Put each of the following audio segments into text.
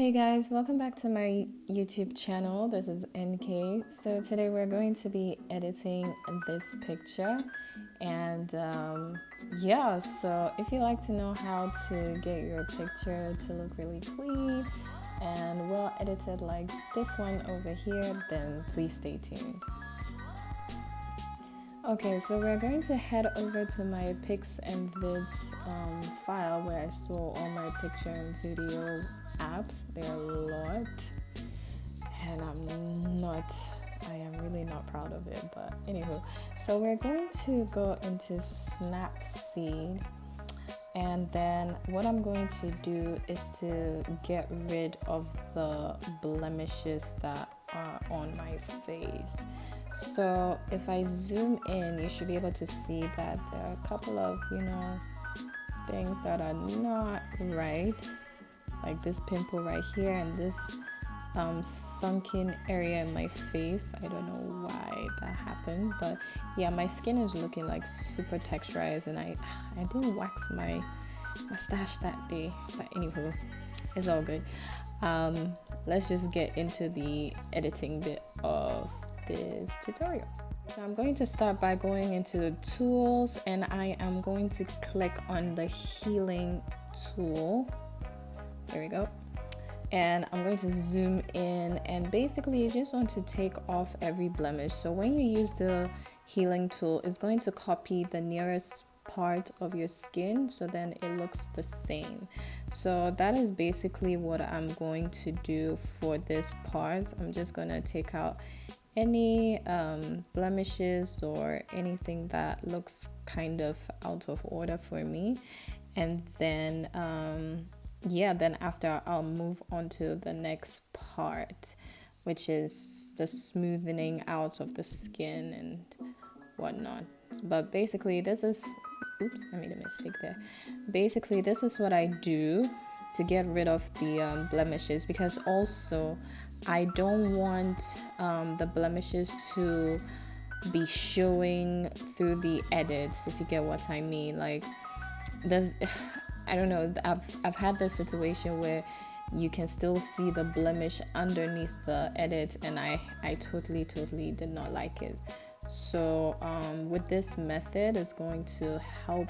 Hey guys, welcome back to my YouTube channel. This is NK. So today we're going to be editing this picture, and yeah, so if you like to know how to get your picture to look really clean and well edited like this one over here, then please stay tuned. Okay, so we're going to head over to my pics and vids file where I store all my picture and video apps. There are a lot, and I am really not proud of it, but anywho. So we're going to go into Snapseed, and then what I'm going to do is to get rid of the blemishes that are on my face. So if I zoom in, you should be able to see that there are a couple of, things that are not right, like this pimple right here and this sunken area in my face. I don't know why that happened, but yeah, my skin is looking like super texturized, and I didn't wax my mustache that day, but anywho, it's all good. Let's just get into the editing bit of this tutorial. So I'm going to start by going into the tools, and I am going to click on the healing tool. There we go. And I'm going to zoom in, and basically you just want to take off every blemish. So when you use the healing tool, it's going to copy the nearest part of your skin, so then it looks the same. So that is basically what I'm going to do for this part. I'm just going to take out any blemishes or anything that looks kind of out of order for me, and then then after I'll move on to the next part, which is the smoothing out of the skin and whatnot. But basically this is I made a mistake there. Basically this is what I do to get rid of the blemishes, because also I don't want the blemishes to be showing through the edits, if you get what I mean. Like, I don't know, I've had this situation where you can still see the blemish underneath the edit, and I totally did not like it. So with this method, it's going to help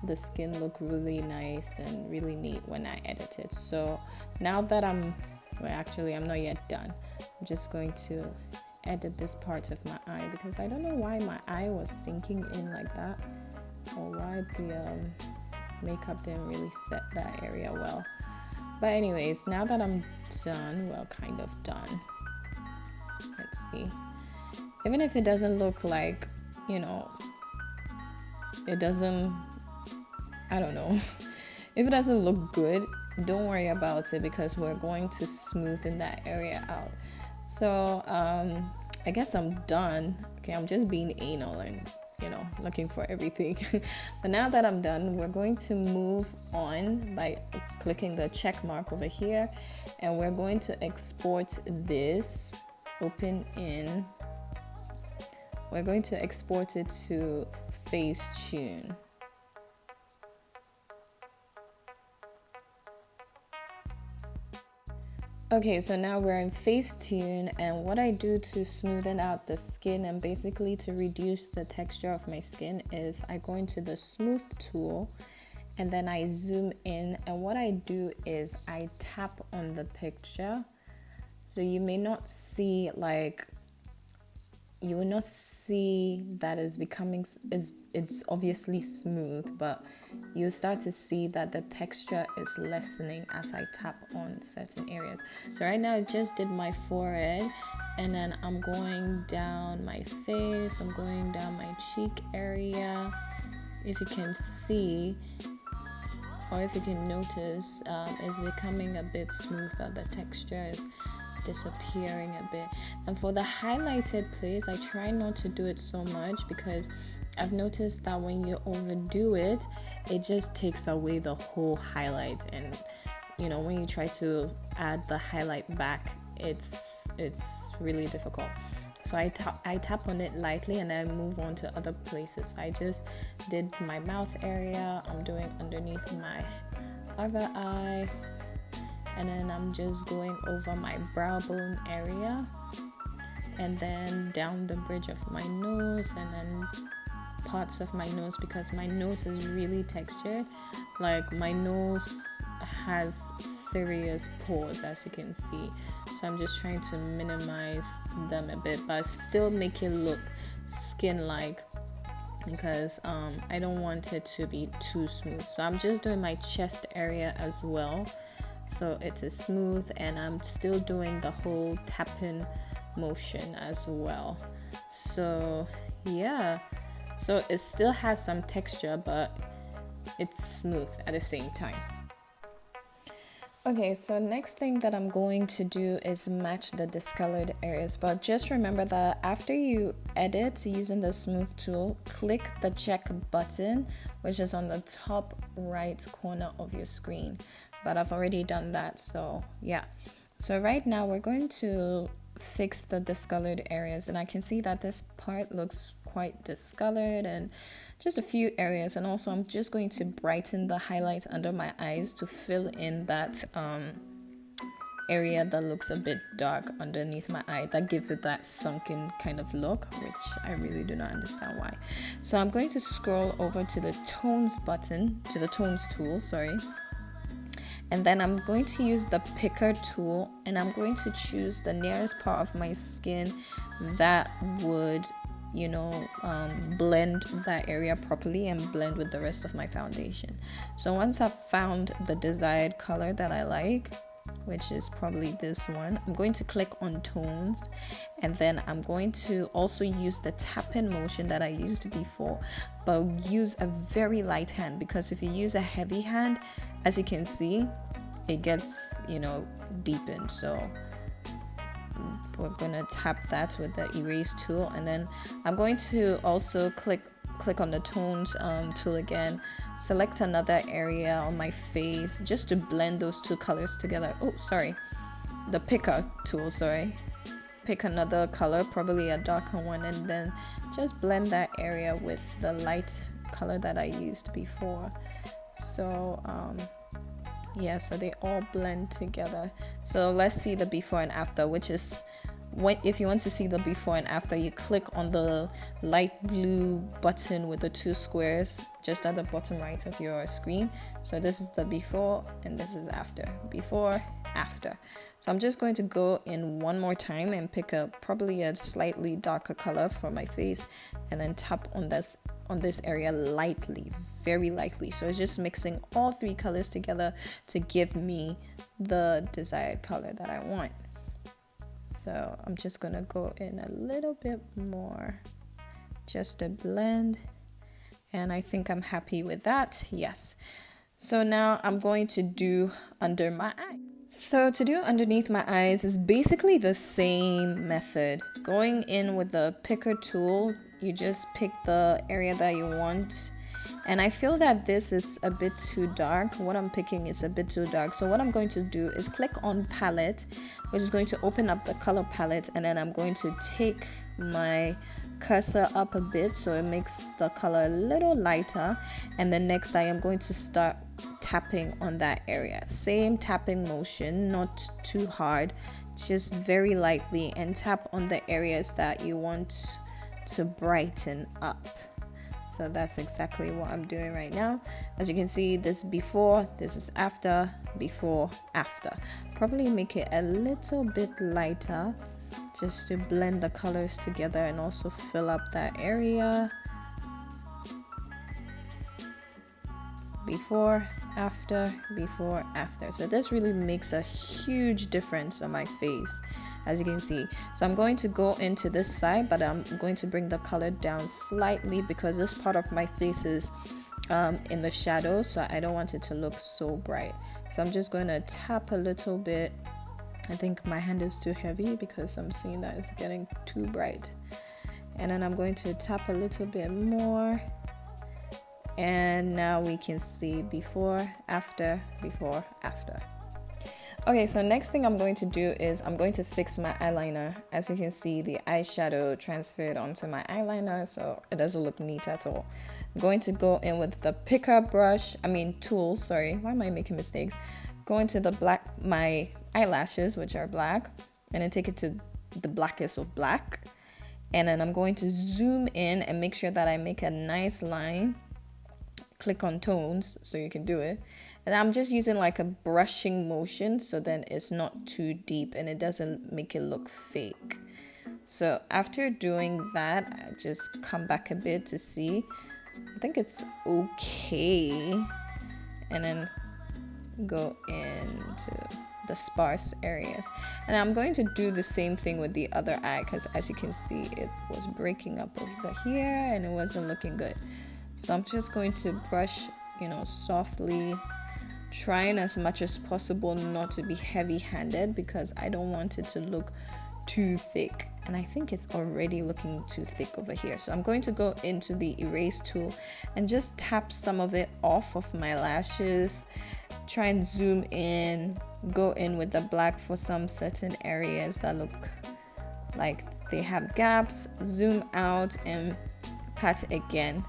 the skin look really nice and really neat when I edit it. So now that I'm not yet done. I'm just going to edit this part of my eye, because I don't know why my eye was sinking in like that, or why the makeup didn't really set that area well. But anyways, now that I'm done, well, kind of done. Let's see. Even if it doesn't look like, it doesn't, I don't know. If it doesn't look good, don't worry about it, because we're going to smoothen that area out. So I guess I'm done. Okay, I'm just being anal and looking for everything. But now that I'm done, we're going to move on by clicking the check mark over here, and we're going to export this, open in. We're going to export it to Facetune. Okay, so now we're in Facetune, and what I do to smoothen out the skin and basically to reduce the texture of my skin is I go into the smooth tool, and then I zoom in, and what I do is I tap on the picture. So you may not see, you will not see that it's obviously smooth, but you start to see that the texture is lessening as I tap on certain areas. So right now I just did my forehead, and then I'm going down my face, I'm going down my cheek area. If you can see, or if you can notice, it's becoming a bit smoother. The texture is disappearing a bit. And for the highlighted place, I try not to do it so much, because I've noticed that when you overdo it, it just takes away the whole highlight, and when you try to add the highlight back, it's really difficult. So I tap on it lightly, and then move on to other places. So I just did my mouth area, I'm doing underneath my other eye, and then I'm just going over my brow bone area, and then down the bridge of my nose, and then parts of my nose, because my nose is really textured. Like, my nose has serious pores, as you can see, so I'm just trying to minimize them a bit but still make it look skin like, because I don't want it to be too smooth. So I'm just doing my chest area as well, so it is smooth, and I'm still doing the whole tapping motion as well. So yeah, so it still has some texture but it's smooth at the same time. Okay, so next thing that I'm going to do is match the discolored areas, but just remember that after you edit using the smooth tool, click the check button, which is on the top right corner of your screen. But I've already done that, so yeah. So right now we're going to fix the discolored areas, and I can see that this part looks quite discolored and just a few areas, and also I'm just going to brighten the highlights under my eyes to fill in that area that looks a bit dark underneath my eye. That gives it that sunken kind of look, which I really do not understand why. So I'm going to scroll over to the tones button, to the tones tool, sorry, and then I'm going to use the picker tool, and I'm going to choose the nearest part of my skin that would, you know, blend that area properly and blend with the rest of my foundation. So once I've found the desired color that I like, which is probably this one, I'm going to click on tones, and then I'm going to also use the tapping motion that I used before, but use a very light hand, because if you use a heavy hand, as you can see, it gets, you know, deepened. So we're gonna tap that with the erase tool, and then I'm going to also click on the tones tool again, select another area on my face just to blend those two colors together. Oh, sorry, the picker tool, sorry. Pick another color, probably a darker one, and then just blend that area with the light color that I used before. So yeah, so they all blend together. So let's see the before and after, which is if you want to see the before and after, you click on the light blue button with the two squares just at the bottom right of your screen. So this is the before and this is after. Before, after. So I'm just going to go in one more time and pick up probably a slightly darker color for my face, and then tap on this area lightly, very lightly. So it's just mixing all three colors together to give me the desired color that I want. So I'm just gonna go in a little bit more just to blend, and I think I'm happy with that. Yes. So now I'm going to do under my eye. So to do underneath my eyes is basically the same method. Going in with the picker tool, you just pick the area that you want. And I feel that this is a bit too dark. What I'm picking is a bit too dark. So what I'm going to do is click on palette, which is going to open up the color palette. And then I'm going to take my cursor up a bit so it makes the color a little lighter. And then next I am going to start tapping on that area. Same tapping motion, not too hard, just very lightly, and tap on the areas that you want to brighten up. So that's exactly what I'm doing right now. As you can see, this is before, this is after, before, after. Probably make it a little bit lighter just to blend the colors together and also fill up that area. Before, after, before, after. So this really makes a huge difference on my face, as you can see. So I'm going to go into this side, but I'm going to bring the color down slightly because this part of my face is in the shadow, so I don't want it to look so bright. So I'm just going to tap a little bit. I think my hand is too heavy because I'm seeing that it's getting too bright. And then I'm going to tap a little bit more. And now we can see before, after, before, after. Okay, so next thing I'm going to do is I'm going to fix my eyeliner. As you can see, the eyeshadow transferred onto my eyeliner, so it doesn't look neat at all. I'm going to go in with the picker tool, sorry, why am I making mistakes? go into my eyelashes, which are black, and then take it to the blackest of black. And then I'm going to zoom in and make sure that I make a nice line. Click on tones so you can do it. And I'm just using like a brushing motion so then it's not too deep and it doesn't make it look fake. So after doing that, I just come back a bit to see. I think it's okay. And then go into the sparse areas. And I'm going to do the same thing with the other eye because as you can see, it was breaking up over here and it wasn't looking good. So I'm just going to brush, softly, trying as much as possible not to be heavy-handed because I don't want it to look too thick. And I think it's already looking too thick over here. So I'm going to go into the erase tool and just tap some of it off of my lashes. Try and zoom in, go in with the black for some certain areas that look like they have gaps. Zoom out and pat again.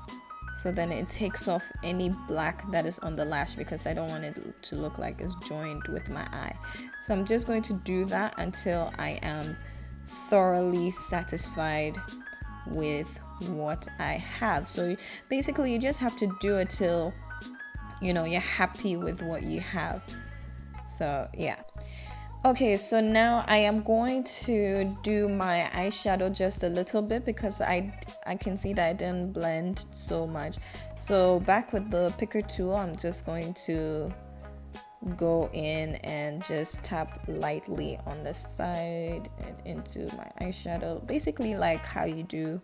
So then it takes off any black that is on the lash because I don't want it to look like it's joined with my eye. So I'm just going to do that until I am thoroughly satisfied with what I have. So basically you just have to do it till you're happy with what you have. So yeah. Okay, so now I am going to do my eyeshadow just a little bit because I can see that I didn't blend so much. So back with the picker tool, I'm just going to go in and just tap lightly on the side and into my eyeshadow. Basically like how you do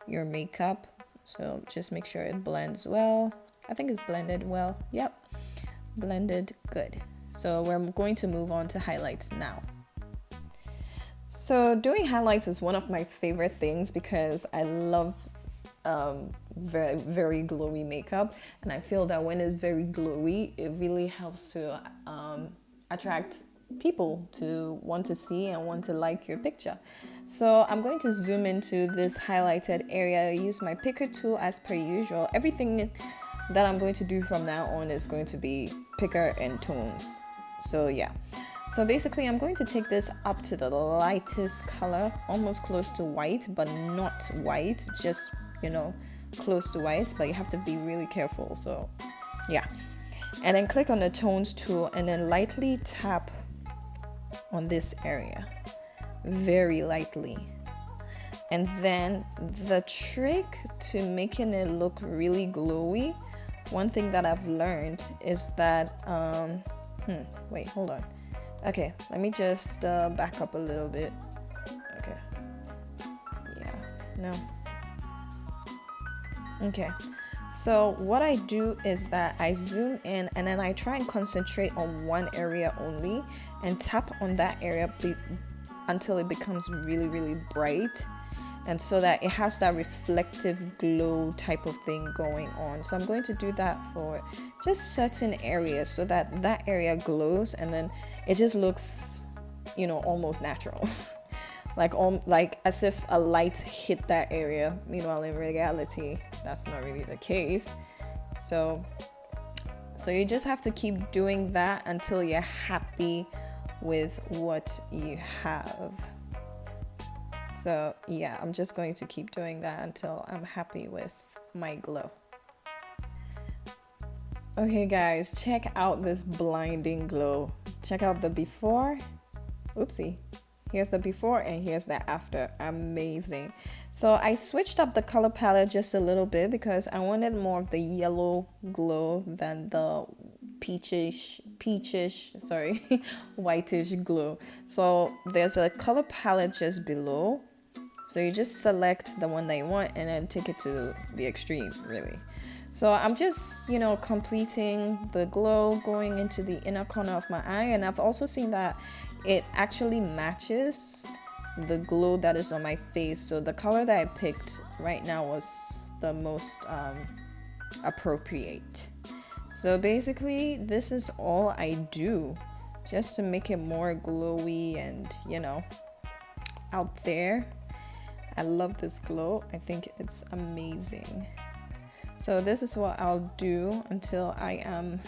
your makeup. So just make sure it blends well. I think it's blended well. Yep, blended good. So we're going to move on to highlights now. So doing highlights is one of my favorite things because I love very, very glowy makeup. And I feel that when it's very glowy, it really helps to attract people to want to see and want to like your picture. So I'm going to zoom into this highlighted area. I use my picker tool as per usual. Everything that I'm going to do from now on is going to be picker and tones. So yeah, so basically I'm going to take this up to the lightest color, almost close to white, but not white, just close to white, but you have to be really careful. So yeah, and then click on the tones tool and then lightly tap on this area, very lightly. And then the trick to making it look really glowy, one thing that I've learned is that wait, hold on. Okay, let me just back up a little bit. Okay. Yeah, no. Okay, so what I do is that I zoom in and then I try and concentrate on one area only and tap on that area until it becomes really, really bright. And so that it has that reflective glow type of thing going on. So I'm going to do that for just certain areas so that that area glows and then it just looks, almost natural. like as if a light hit that area. Meanwhile, in reality, that's not really the case. So you just have to keep doing that until you're happy with what you have. So yeah, I'm just going to keep doing that until I'm happy with my glow. Okay guys, check out this blinding glow. Check out the before. Oopsie. Here's the before and here's the after. Amazing. So I switched up the color palette just a little bit because I wanted more of the yellow glow than the whitish glow. So there's a color palette just below. So you just select the one that you want and then take it to the extreme, really. So I'm just, completing the glow, going into the inner corner of my eye. And I've also seen that it actually matches the glow that is on my face. So the color that I picked right now was the most appropriate. So basically, this is all I do just to make it more glowy and, out there. I love this glow. I think it's amazing. So this is what I'll do until I am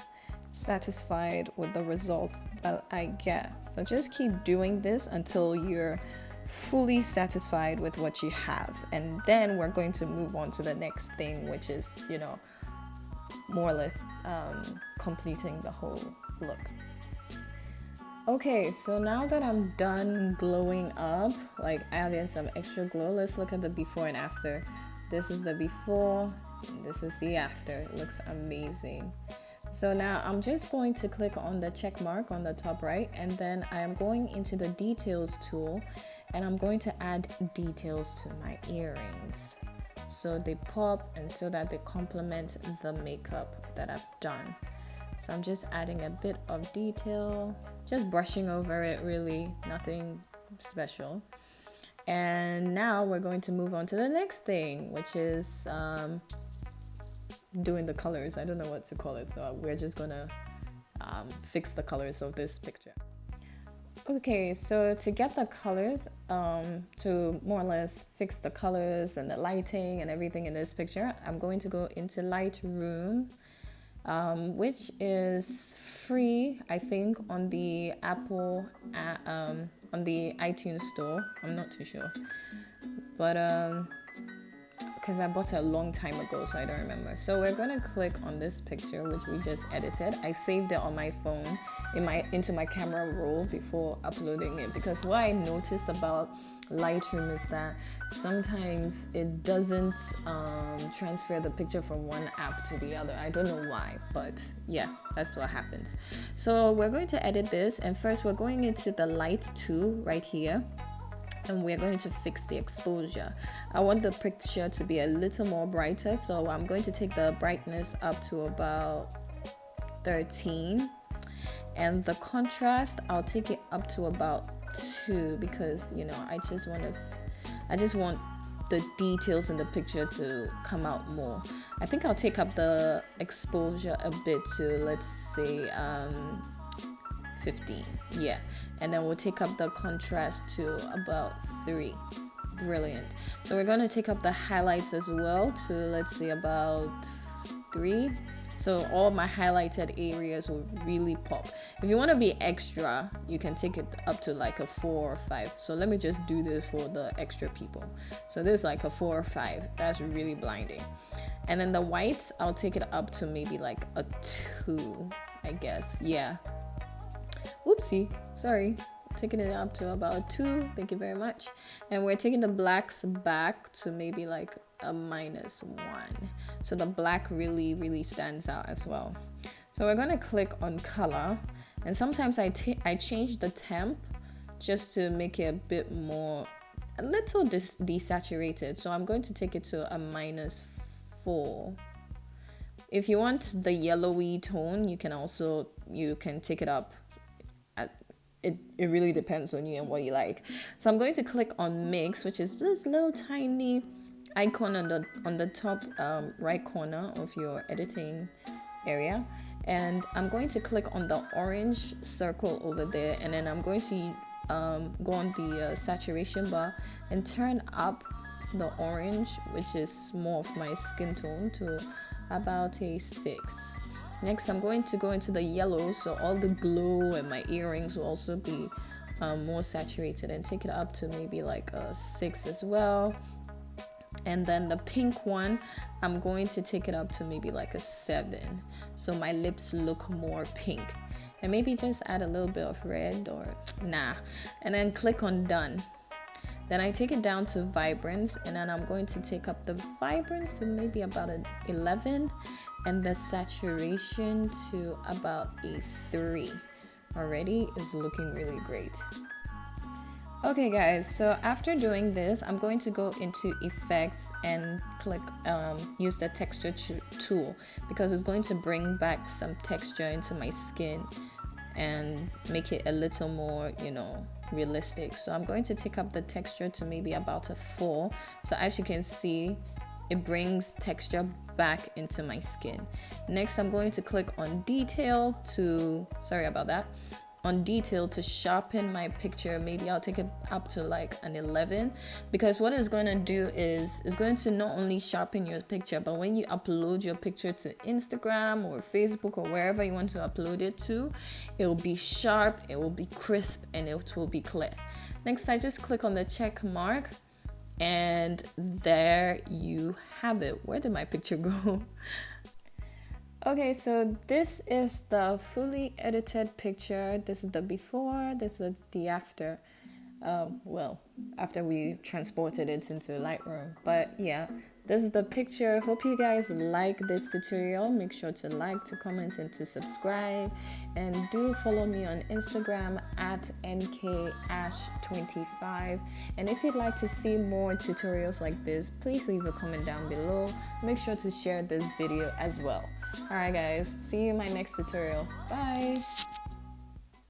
satisfied with the results that I get. So just keep doing this until you're fully satisfied with what you have, and then we're going to move on to the next thing, which is, you know, more or less completing the whole look. Okay, so now that I'm done glowing up, like adding some extra glow, let's look at the before and after. This is the before, and this is the after. It looks amazing. So now I'm just going to click on the check mark on the top right, and then I am going into the details tool, and I'm going to add details to my earrings so they pop and so that they complement the makeup that I've done. So I'm just adding a bit of detail, just brushing over it, really nothing special. And now we're going to move on to the next thing, which is doing the colors. I don't know what to call it, so we're just gonna fix the colors of this picture. Okay, so to get the colors, to more or less fix the colors and the lighting and everything in this picture, I'm going to go into Lightroom, which is free, I think, on the Apple, on the iTunes store. I'm not too sure, but because I bought it a long time ago, so I don't remember. So we're gonna click on this picture which we just edited. I saved it on my phone into my camera roll before uploading it, because what I noticed about Lightroom is that sometimes it doesn't transfer the picture from one app to the other. I don't know why, but yeah, that's what happens. So we're going to edit this, and first we're going into the light tool right here, and we're going to fix the exposure. I want the picture to be a little more brighter, so I'm going to take the brightness up to about 13, and the contrast I'll take it up to about 2, because, you know, I just want the details in the picture to come out more. I think I'll take up the exposure a bit to, let's say, 15, yeah, and then we'll take up the contrast to about 3. Brilliant. So we're going to take up the highlights as well to, let's say, about 3. So all my highlighted areas will really pop. If you want to be extra, you can take it up to like a 4 or 5. So let me just do this for the extra people. So this is like a 4 or 5. That's really blinding. And then the whites, I'll take it up to maybe like a 2, I guess. Yeah. Oopsie, sorry. Taking it up to about 2. Thank you very much. And we're taking the blacks back to maybe like a -1. So the black really stands out as well. So we're going to click on color, and sometimes I change the temp just to make it a little desaturated. So I'm going to take it to a -4. If you want the yellowy tone, you can take it up. It really depends on you and what you like. So I'm going to click on mix, which is this little tiny icon on the top right corner of your editing area, and I'm going to click on the orange circle over there, and then I'm going to go on the saturation bar and turn up the orange, which is more of my skin tone, to about a 6. Next, I'm going to go into the yellow, so all the glow and my earrings will also be more saturated, and take it up to maybe like a 6 as well. And then the pink one, I'm going to take it up to maybe like a 7, so my lips look more pink. And maybe just add a little bit of red, or nah, and then click on done. Then I take it down to vibrance, and then I'm going to take up the vibrance to maybe about an 11, and the saturation to about a 3. Already is looking really great. Okay guys, so after doing this, I'm going to go into effects and click use the texture tool, because it's going to bring back some texture into my skin and make it a little more, you know, realistic. So I'm going to take up the texture to maybe about a 4. So as you can see, it brings texture back into my skin. Next, I'm going to click on detail to, sorry about that. on detail to sharpen my picture. Maybe I'll take it up to like an 11, because what it's going to do is it's going to not only sharpen your picture, but when you upload your picture to Instagram or Facebook or wherever you want to upload it to, it will be sharp, it will be crisp, and it will be clear. Next, I just click on the check mark, and there you have it. Where did my picture go? Okay, so this is the fully edited picture. This is the before, this is the after. Well, after we transported it into Lightroom. But yeah, this is the picture. Hope you guys like this tutorial. Make sure to like, to comment, and to subscribe. And do follow me on Instagram at Nkayash25. And if you'd like to see more tutorials like this, please leave a comment down below. Make sure to share this video as well. Alright guys, see you in my next tutorial. Bye!